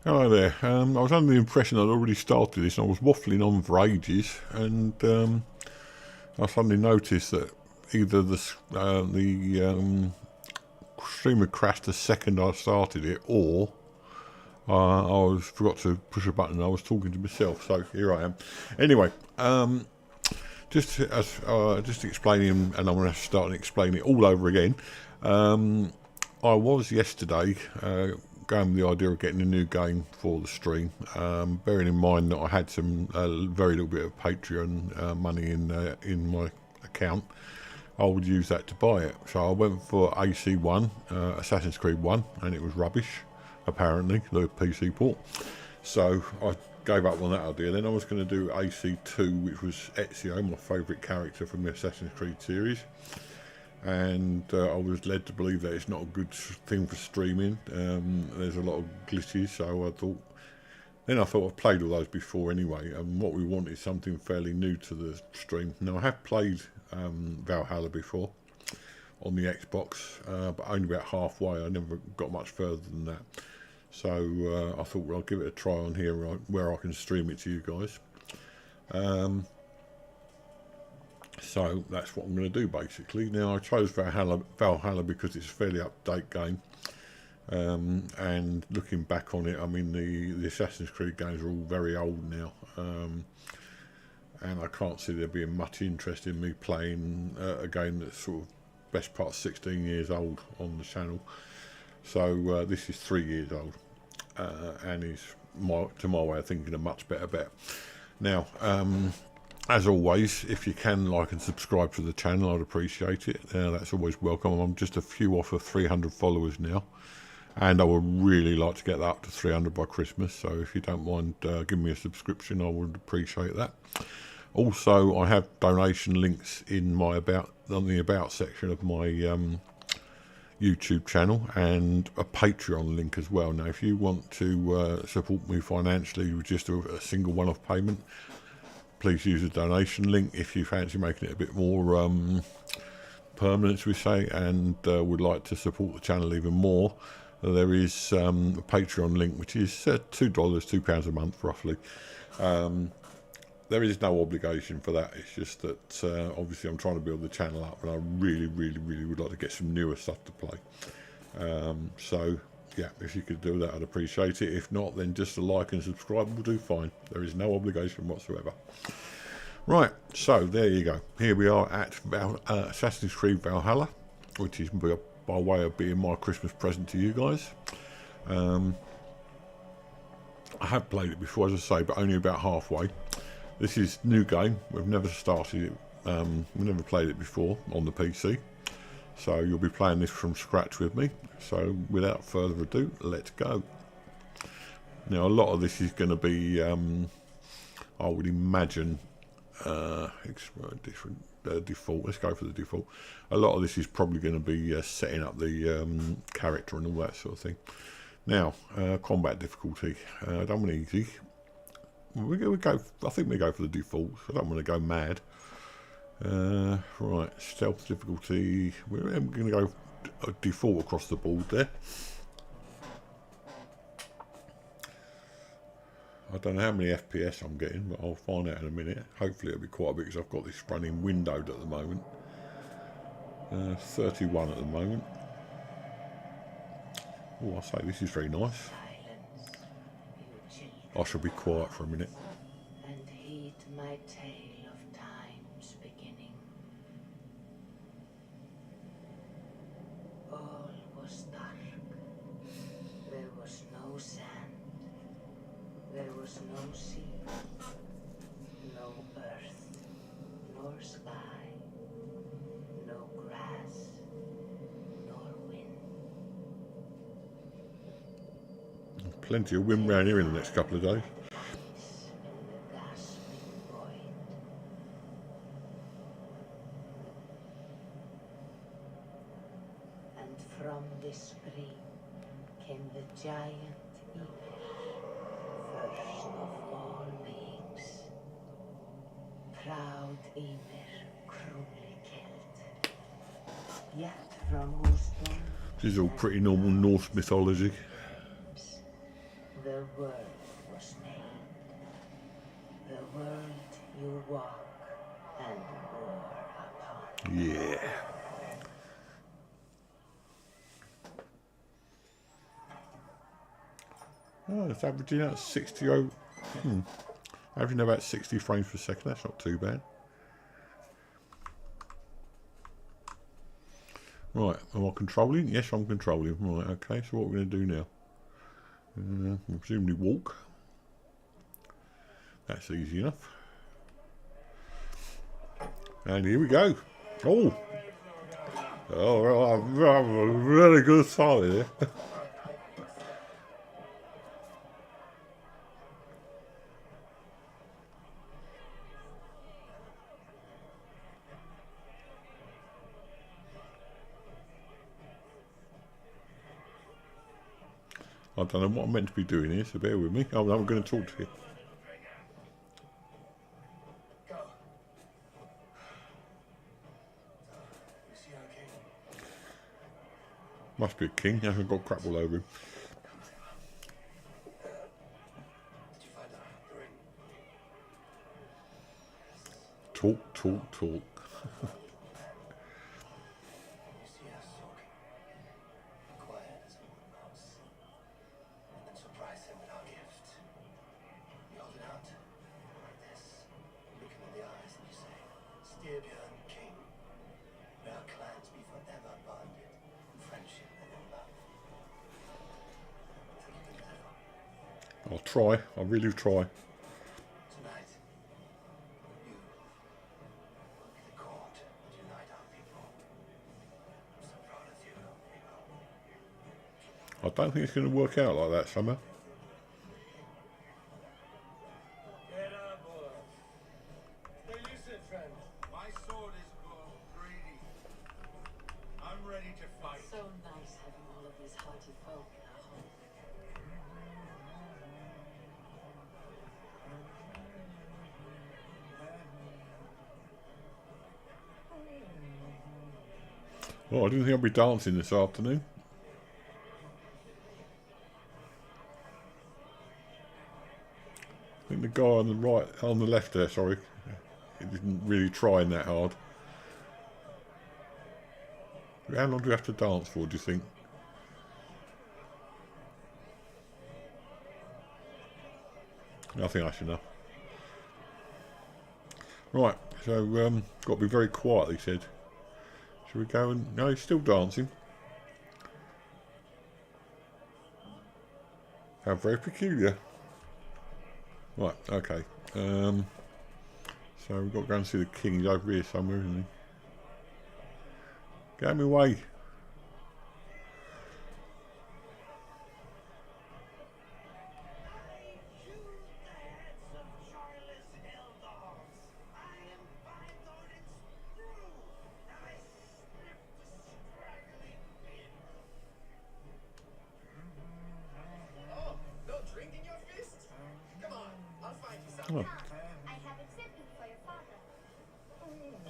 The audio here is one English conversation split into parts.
Hello there. I was under the impression I'd already started this and I was waffling on for ages, and I suddenly noticed that either the streamer crashed the second I started it, or forgot to push a button and I was talking to myself, so here I am. Anyway, just explaining, and I'm going to start and explain it all over again. I was yesterday going with the idea of getting a new game for the stream, bearing in mind that I had some very little bit of Patreon money in my account. I would use that to buy it. So I went for AC1, Assassin's Creed 1, and it was rubbish, apparently, the PC port. So I gave up on that idea. Then I was going to do AC2, which was Ezio, my favourite character from the Assassin's Creed series. And I was led to believe that it's not a good thing for streaming. There's a lot of glitches, so I thought I've played all those before anyway, and what we want is something fairly new to the stream. Now I have played Valhalla before on the Xbox, but only about halfway. I never got much further than that. So I thought, well, I'll give it a try on here where I can stream it to you guys. So that's what I'm going to do basically. Now I chose Valhalla because it's a fairly up-to-date game, and looking back on it, I mean the Assassin's Creed games are all very old now, and I can't see there being much interest in me playing a game that's sort of best part of 16 years old on the channel. So this is 3 years old, and is to my way of thinking a much better bet. Now as always, if you can like and subscribe to the channel, I'd appreciate it. That's always welcome. I'm just a few off of 300 followers now, and I would really like to get that up to 300 by Christmas. So if you don't mind giving me a subscription, I would appreciate that. Also, I have donation links in my on the about section of my YouTube channel, and a Patreon link as well. Now, if you want to support me financially with just a single one-off payment, please use the donation link. If you fancy making it a bit more permanent, shall we say, and would like to support the channel even more, there is a Patreon link, which is £2 a month roughly. There is no obligation for that. It's just that obviously I'm trying to build the channel up, and I really would like to get some newer stuff to play. So yeah, if you could do that, I'd appreciate it. If not, then just a like and subscribe will do fine. There is no obligation whatsoever. Right, so there you go. Here we are at Assassin's Creed Valhalla, which is by way of being my Christmas present to you guys. I have played it before, as I say, but only about halfway. This is new game. We've never started it. We've never played it before on the PC. So you'll be playing this from scratch with me. So without further ado, let's go. Now a lot of this is going to be, I would imagine, different default. Let's go for the default. A lot of this is probably going to be setting up the character and all that sort of thing. Now, combat difficulty. I don't want easy. We go. I think we go for the default. I don't want to go mad. Right, stealth difficulty. We're going to go default across the board there. I don't know how many FPS I'm getting, but I'll find out in a minute. Hopefully it'll be quite a bit, because I've got this running windowed at the moment. 31 at the moment. Oh, I say this is very nice. I shall be quiet for a minute. And heed my tale of time's beginning. All was dark. There was no sand. There was no sea. No earth. Nor sky. No grass. Nor wind. Plenty of wind round here in the next couple of days. And from this spring came the giant Ymir, first of all beings. Proud Ymir, cruelly killed. Yet from whose bones This is all pretty normal Norse mythology. the world was made. The world you walk and war upon. Yeah. Oh, it's averaging out 60. Averaging about 60 frames per second. That's not too bad. Right, am I controlling? Yes, I'm controlling. Right, okay, so what we're going to do now? Presumably walk. That's easy enough. And here we go. Oh! Oh, a really good start here. I don't know what I'm meant to be doing here, so bear with me. I'm going to talk to you. Must be a king. He hasn't got crap all over him. Talk, talk, talk. I'll try. I'll really try. I don't think it's going to work out like that somehow. My sword is called Grady. I'm ready to fight. So nice having all of these hearty folk in our home. Well, I didn't think I'd be dancing this afternoon. I think the guy on the right, on the left there, sorry, he didn't really try that hard. How long do we have to dance for, do you think? I think that's enough. Right, so got to be very quiet, he said. Shall we go and... No, he's still dancing. How very peculiar. Right, okay. So we've got to go and see the king. He's over here somewhere, isn't he? Get out of my way. Oh. I have accepted for your father.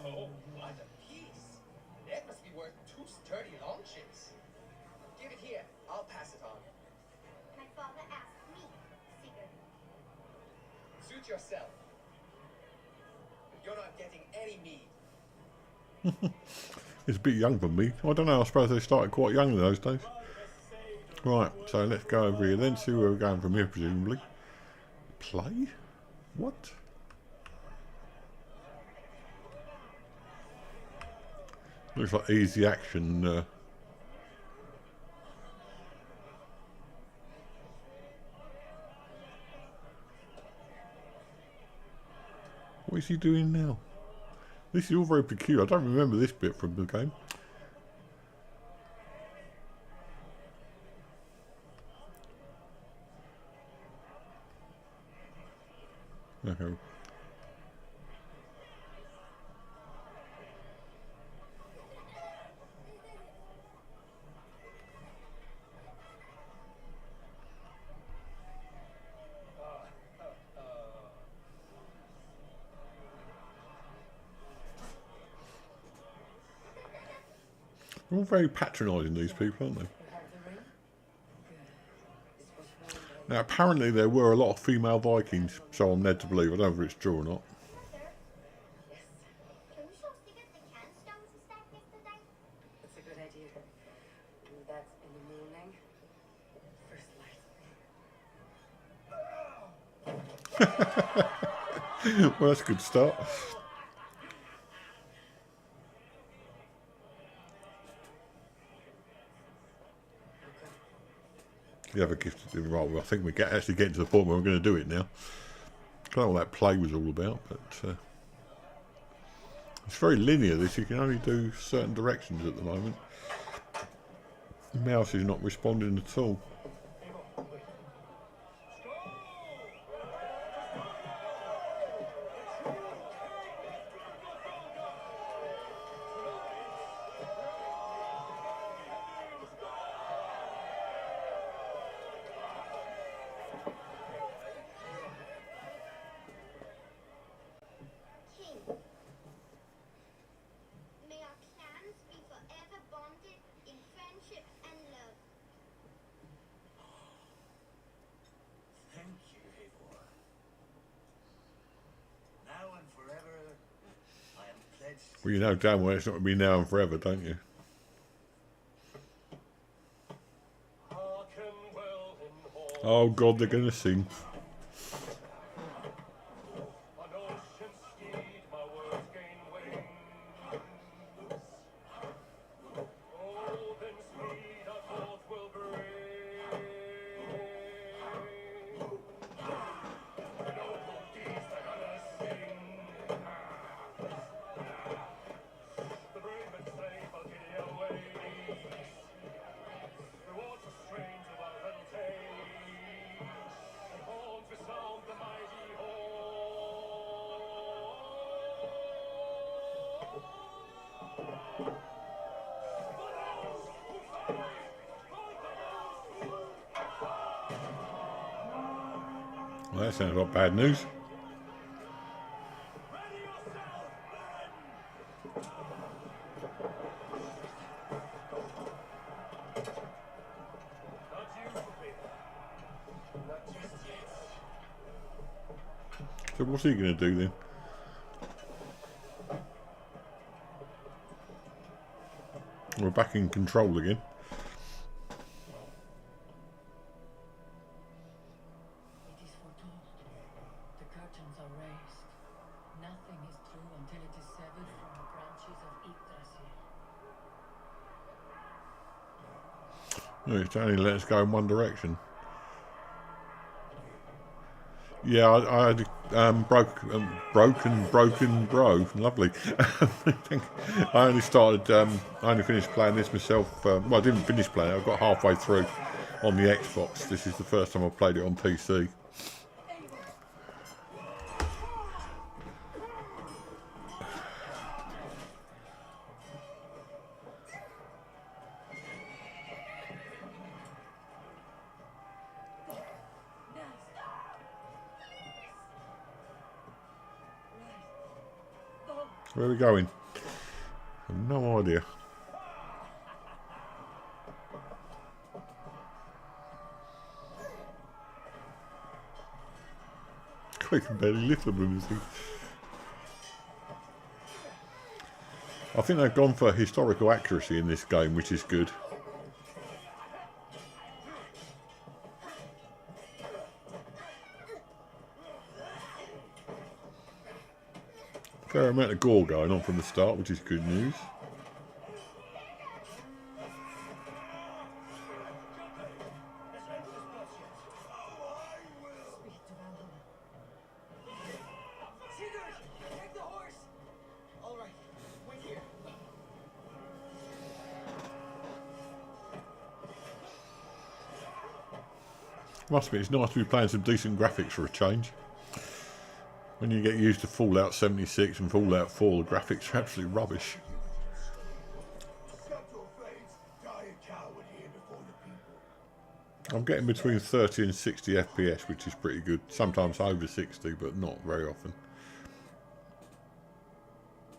Oh, what a piece! That must be worth 2 sturdy launches. Give it here. I'll pass it on. My father asked me, Sigurd. Suit yourself. But you're not getting any mead. He's a bit young for me. I don't know, I suppose they started quite young in those days. Right, so let's go over here then, see where we're going from here, presumably. Play? What? Looks like easy action. What is he doing now? This is all very peculiar. I don't remember this bit from the game. Okay. They're all very patronising, these people, aren't they? You have the ring? Good. This was Now, apparently there were a lot of female Vikings, so I'm led to believe. I don't know whether it's true or not. Yes. Can you show Sigurd the canstones we stacked yesterday? It's a good idea. Do that in the morning. First light. Well, that's a good start. The other gift, right, well, I think we're actually getting to the point where we're going to do it now. I don't know what that play was all about, but it's very linear, this. You can only do certain directions at the moment. The mouse is not responding at all. King. May our clans be forever bonded in friendship and love. Thank you, Eivor. Now and forever, I am pledged. Well, you know damn well it's not going to be now and forever, don't you? Oh God, they're going to sing. Well, that sounds like bad news. So what's he going to do then? We're back in control again. It is foretold. The curtains are raised. Nothing is true until it is severed from the branches of Yggdrasil. No, it's only let us go in one direction. Yeah, I had broken bro. Lovely. I only started. I only finished playing this myself. Well, I didn't finish playing it. I got halfway through on the Xbox. This is the first time I played it on PC. Where are we going? I have no idea. I can barely lift them with this thing. I think they've gone for historical accuracy in this game, which is good. Fair amount of gore going on from the start, which is good news. Must be, it's nice to be playing some decent graphics for a change. When you get used to Fallout 76 and Fallout 4, the graphics are absolutely rubbish. I'm getting between 30 and 60 FPS, which is pretty good. Sometimes over 60, but not very often.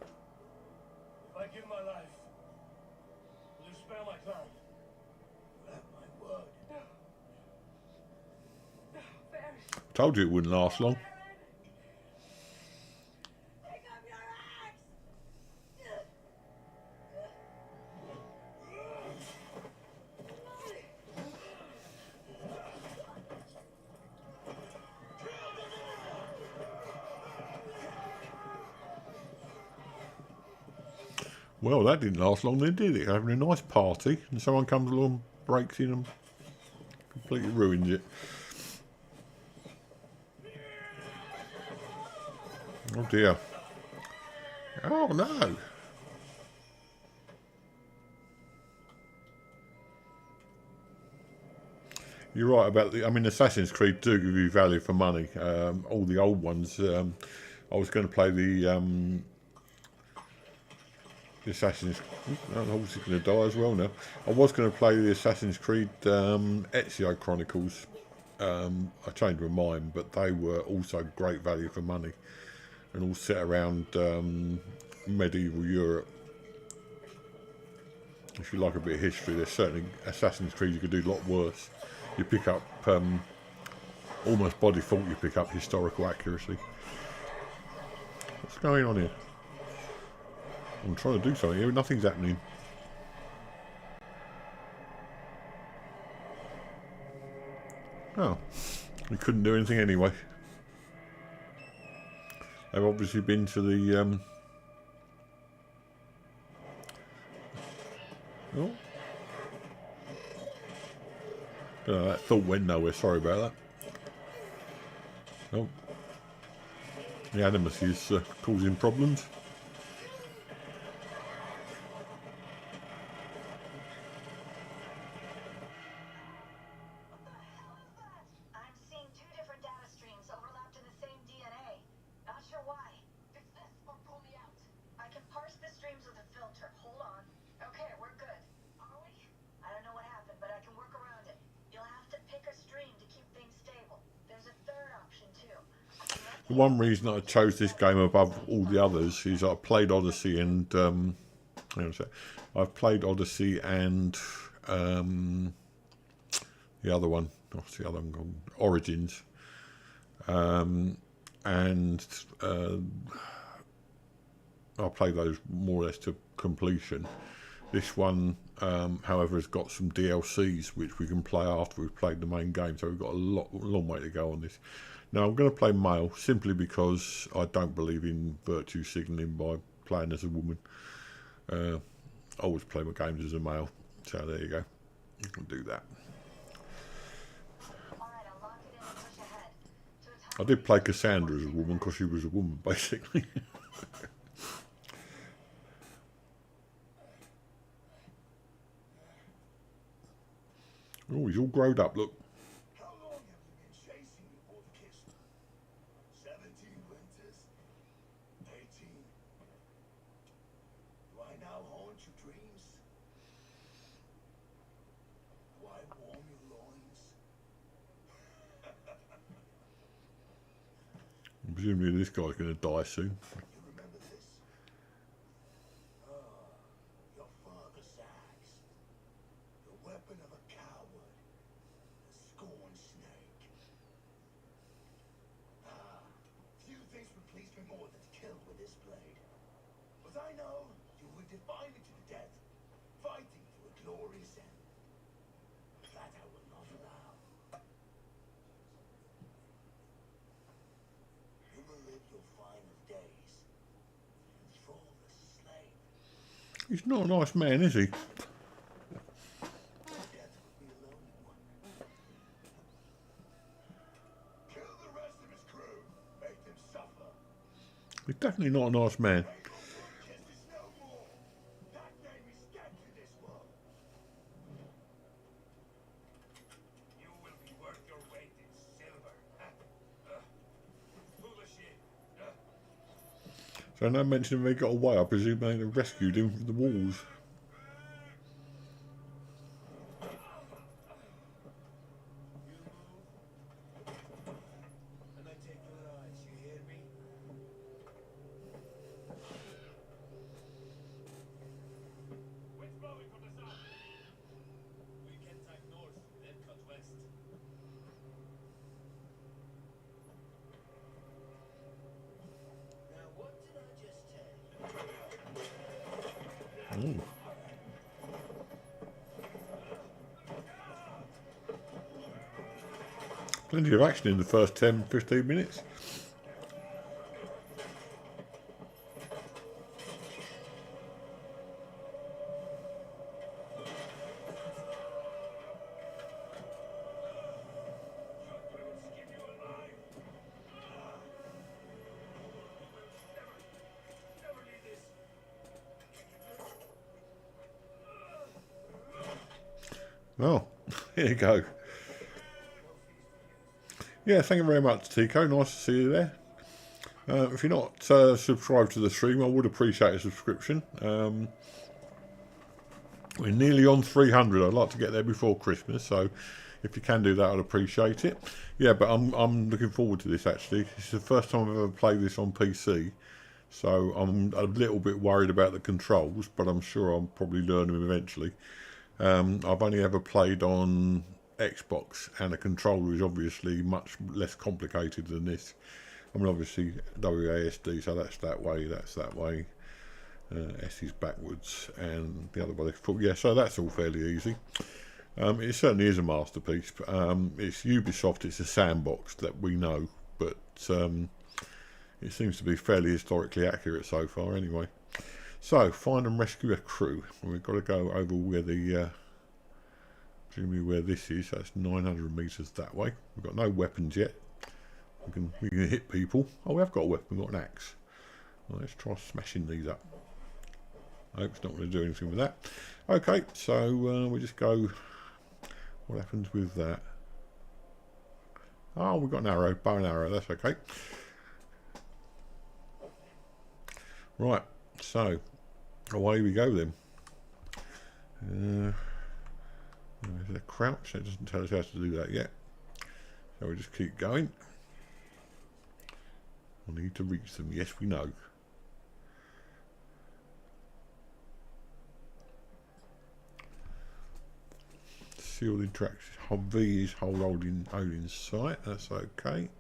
If I give my life, will you spare my clan? You have my word. Told you it wouldn't last long. Pick up your axe! Well, that didn't last long then, did it? Having a nice party, and someone comes along, breaks in and completely ruins it. Oh dear. Oh no. You're right about the. I mean, Assassin's Creed do give you value for money. All the old ones. I was going to play the Assassin's. Oh, obviously going to die as well now. I was going to play the Assassin's Creed Ezio Chronicles. I changed my mind, but they were also great value for money, and all set around medieval Europe. If you like a bit of history, there's certainly Assassin's Creed you could do a lot worse. You pick up, almost by default, you pick up historical accuracy. What's going on here? I'm trying to do something here, nothing's happening. Oh, we couldn't do anything anyway. They've obviously been to the... Oh. That thought went nowhere, sorry about that. Oh. The Animus is causing problems. I'm seeing two different data streams overlapped in the same DNA. Not sure why. Fix this or pull me out. I can parse the streams with a filter. Hold on. Okay, we're good. Are we? I don't know what happened, but I can work around it. You'll have to pick a stream to keep things stable. There's a third option too. The one reason I chose this game above all the others is I played Odyssey and hang on a sec. I've played Odyssey and the other one. What's the other one called? Origins. And I played those more or less to completion. This one, however, has got some DLCs which we can play after we've played the main game, so we've got a long way to go on this. Now I'm going to play male simply because I don't believe in virtue signalling by playing as a woman. I always play my games as a male, so there you go. You can do that. I did play Cassandra as a woman because she was a woman, basically. Oh, he's all growed up, look. How long have you been chasing me, Wolf-Kissed? 17 winters? 18? Do I now haunt your dreams? Do I warm your loins? Presumably this guy's going to die soon. You remember this? Ah, your father's axe. The weapon of a coward. A scorn snake. Ah, few things would please me more than to kill with this blade. But I know you would defy me to the death, fighting to a glorious end. That I will not allow. You will live your final days enthralled as a slave. He's not a nice man, is he? Death would be a lonely one. Kill the rest of his crew. Make them suffer. He's definitely not a nice man. Kiss is no more. That name is dead to this world. You will be worth your weight in silver. Foolish shit. So no mention of they got away. I presume they rescued him from the walls. And I take your eyes, you hear me? Wind's blowing from the south. We can tack north, then cut west. Ooh. Plenty of action in the first 10-15 minutes. Oh, here you go. Yeah, thank you very much, Tico. Nice to see you there. If you're not subscribed to the stream, I would appreciate a subscription. We're nearly on 300. I'd like to get there before Christmas, so if you can do that, I'd appreciate it. Yeah, but I'm looking forward to this, actually. It's the first time I've ever played this on PC, so I'm a little bit worried about the controls, but I'm sure I'll probably learn them eventually. I've only ever played on Xbox, and the controller is obviously much less complicated than this. I mean, obviously WASD, so that's that way, that's that way. S is backwards, and the other way. Yeah, so that's all fairly easy. It certainly is a masterpiece. It's Ubisoft, it's a sandbox that we know, but it seems to be fairly historically accurate so far anyway. So, find and rescue a crew. We've got to go over where the presumably where this is. That's 900 metres that way. We've got no weapons yet. We can hit people. Oh, we have got a weapon. We've got an axe. Well, let's try smashing these up. I hope it's not going to do anything with that. Okay, so we just go. What happens with that? Oh, we've got an arrow, bow and arrow. That's okay. Right, so away we go then. Is a crouch? It doesn't tell us how to do that yet. So we just keep going. We need to reach them. Yes, we know. Sealed interactions. V is holding sight. That's okay.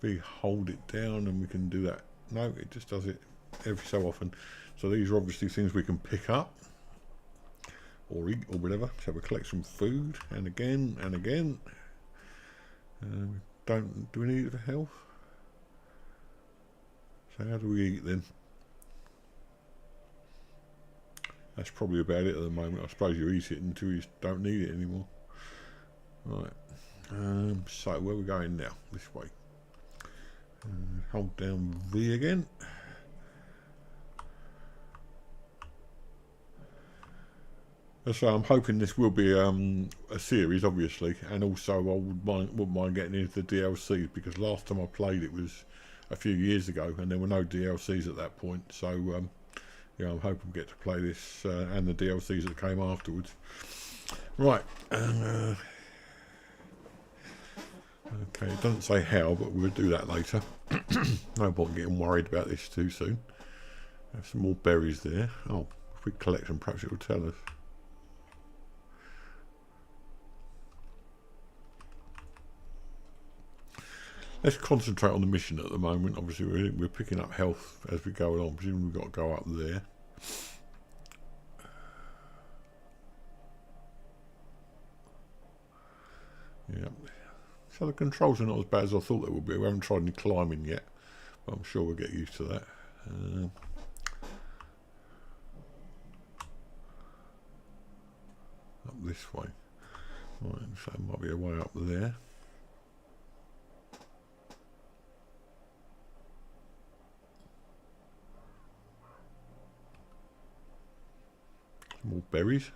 V, hold it down, and we can do that. No, it just does it every so often. So these are obviously things we can pick up or eat or whatever. So we collect some food, and again and again. Do we need it for health? So how do we eat then? That's probably about it at the moment. I suppose you eat it until you don't need it anymore. Right. So where are we going now? This way. Hold down V again. So I'm hoping this will be a series, obviously, and also I wouldn't mind getting into the DLCs, because last time I played it was a few years ago, and there were no DLCs at that point. So yeah, I'm hoping we get to play this and the DLCs that came afterwards. Right. Okay, it doesn't say how, but we'll do that later. No point getting worried about this too soon. Have some more berries there. Oh, if we collect them, perhaps it will tell us. Let's concentrate on the mission at the moment. Obviously, we're picking up health as we go along. Presumably, we've got to go up there. Yeah. So the controls are not as bad as I thought they would be. We haven't tried any climbing yet, but I'm sure we'll get used to that. Up this way. Right, so there might be a way up there. Some more berries.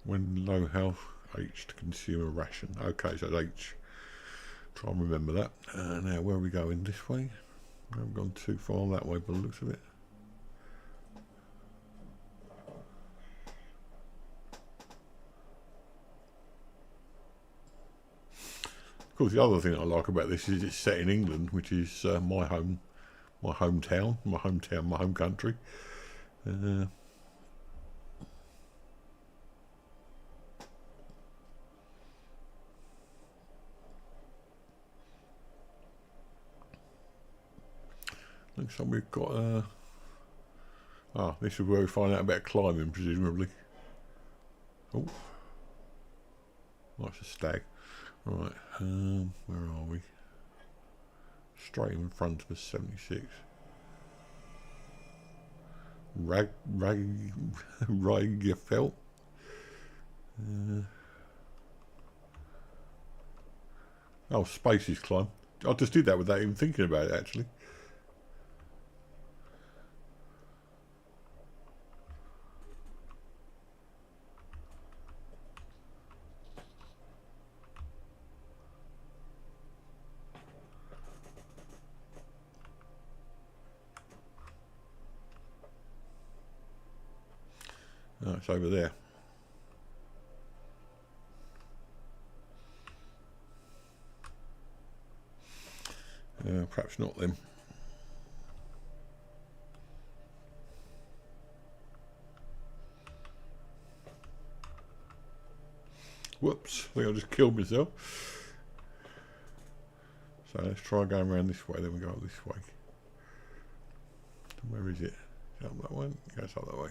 When low health, H to consume a ration. Okay, so H. Try and remember that. Now, where are we going? This way? I haven't gone too far that way by the looks of it. Of course, the other thing I like about this is it's set in England, which is my hometown, my home country. Looks like we've got this is where we find out about climbing, presumably. Oh, that's a stag. Right, where are we? Straight in front of us, 76. Ragefelt. Oh, spaces climb. I just did that without even thinking about it, actually. Oh, it's over there. Perhaps not then. Whoops, I think I just killed myself. So let's try going around this way, then we go up this way. Where is it? Is it up that way? Yeah, it's up that way.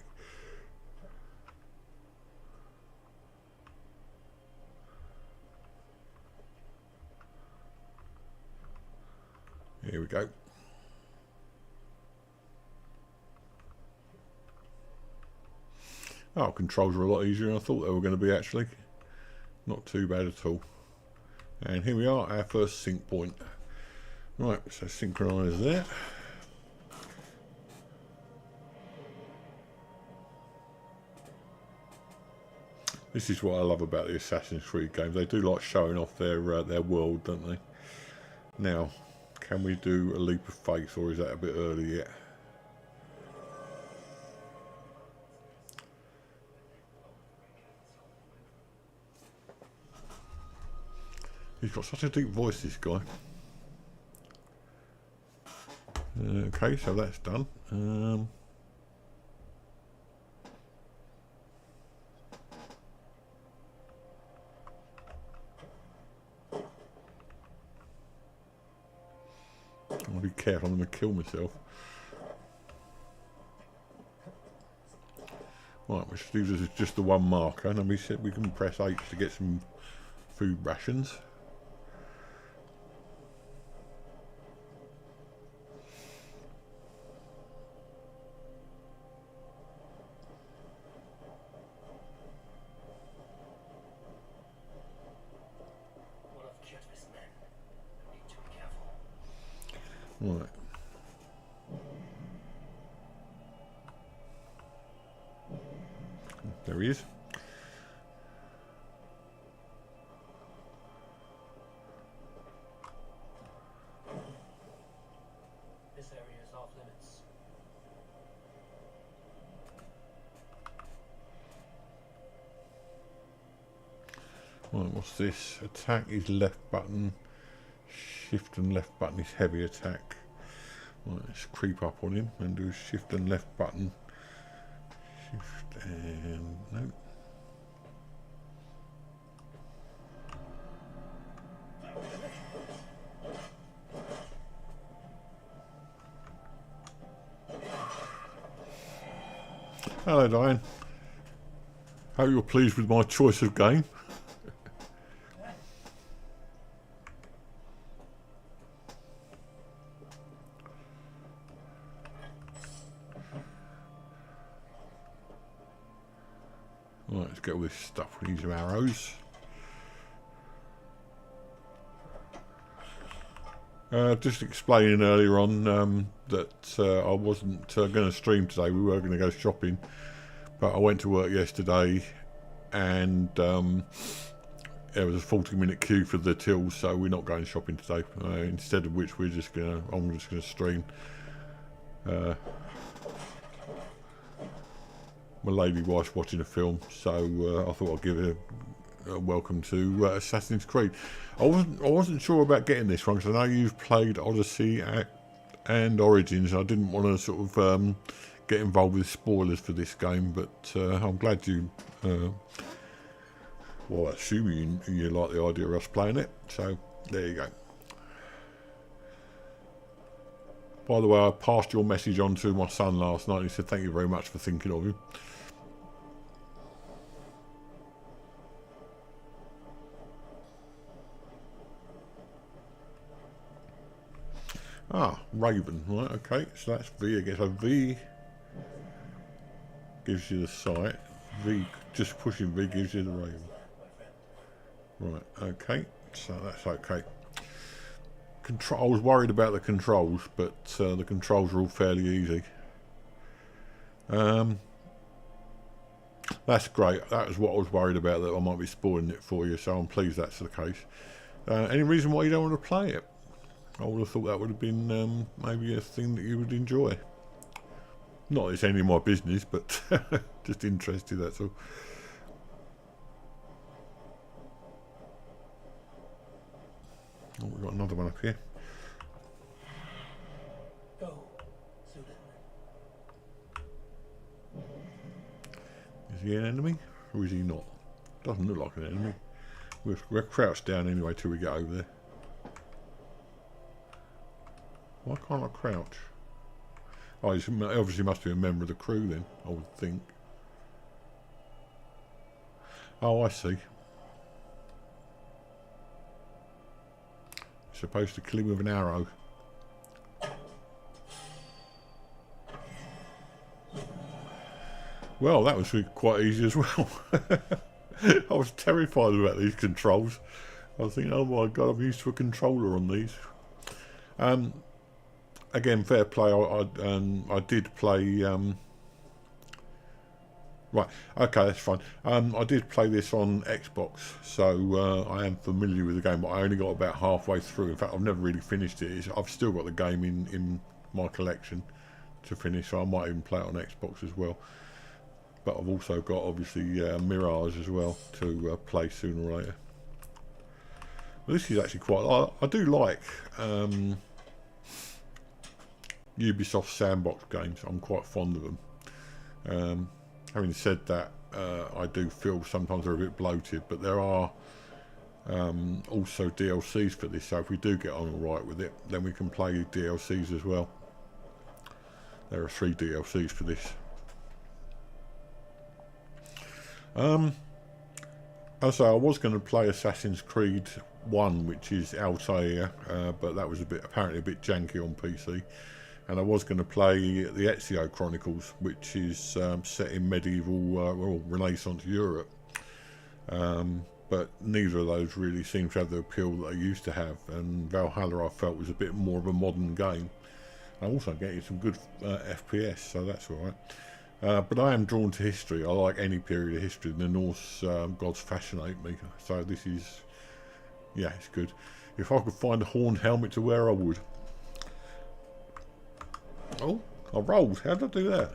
Here we go. Oh, controls are a lot easier than I thought they were going to be, actually. Not too bad at all. And here we are, our first sync point. Right, so synchronise there. This is what I love about the Assassin's Creed games. They do like showing off their world, don't they? Now, can we do a leap of faith, or is that a bit early yet? He's got such a deep voice, this guy. Okay, so that's done. I'll be careful, I'm going to kill myself. Right, which leaves us with just the one marker, and then we said we can press H to get some food rations. Right. There he is. This area is off limits. Right, what's this? Attack is left button. Shift and left button is heavy attack. Right, let's creep up on him and do shift and left button. Shift and no. Hello, Diane. Hope you're pleased with my choice of game. Right, let's get all this stuff. We need some arrows. Just explaining earlier on that I wasn't going to stream today. We were going to go shopping, but I went to work yesterday, and there was a 40-minute queue for the tills, so we're not going shopping today. Instead of which, I'm just going to stream. My lady wife's watching a film, so I thought I'd give her a welcome to Assassin's Creed. I wasn't sure about getting this one because I know you've played Odyssey and Origins. I didn't want to sort of get involved with spoilers for this game, but I'm glad you. Well, assuming you like the idea of us playing it, so there you go. By the way, I passed your message on to my son last night. He said thank you very much for thinking of him. Ah, Raven. Right, okay. So that's V again. So V gives you the sight. V, just pushing V gives you the Raven. Right, okay. So that's okay. I was worried about the controls, but the controls are all fairly easy. That's great. That was what I was worried about, that I might be spoiling it for you, so I'm pleased that's the case. Any reason why you don't want to play it? I would have thought that would have been maybe a thing that you would enjoy. Not that it's any of my business, but just interested, that's all. Oh, we've got another one up here. Go, Sudan. Is he an enemy, or is he not? Doesn't look like an enemy. We're crouched down anyway till we get over there. Why can't I crouch? Oh, he obviously must be a member of the crew then, I would think. Oh, I see. Supposed to kill him with an arrow. Well, that was quite easy as well. I was terrified about these controls. I was thinking, oh my god, I'm used to a controller on these. Again, fair play. I did play. Right, okay, that's fine. I did play this on Xbox, so I am familiar with the game, but I only got about halfway through. In fact, I've never really finished it. I've still got the game in my collection to finish, so I might even play it on Xbox as well. But I've also got, obviously, Mirage as well to play sooner or later. But this is actually quite... I do like Ubisoft sandbox games. I'm quite fond of them. Having said that, I do feel sometimes they're a bit bloated, but there are also DLCs for this, so if we do get on alright with it, then we can play DLCs as well. There are 3 DLCs for this. So I was going to play Assassin's Creed 1, which is Altair, but that was apparently a bit janky on PC. And I was going to play the Ezio Chronicles, which is set in medieval, well, Renaissance Europe. But neither of those really seem to have the appeal that they used to have. And Valhalla, I felt, was a bit more of a modern game. I'm also getting some good FPS, so that's all right. But I am drawn to history. I like any period of history. The Norse gods fascinate me. So this is, yeah, it's good. If I could find a horned helmet to wear, I would. Oh, I rolled. How did I do that?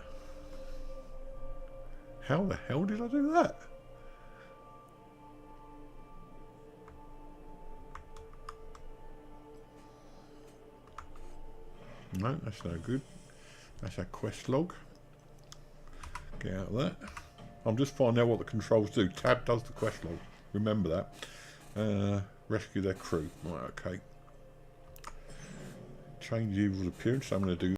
How the hell did I do that? No, that's no good. That's our quest log. Get out of that. I'm just finding out what the controls do. Tab does the quest log. Remember that. Rescue their crew. Right, okay. Change evil's appearance. I'm going to do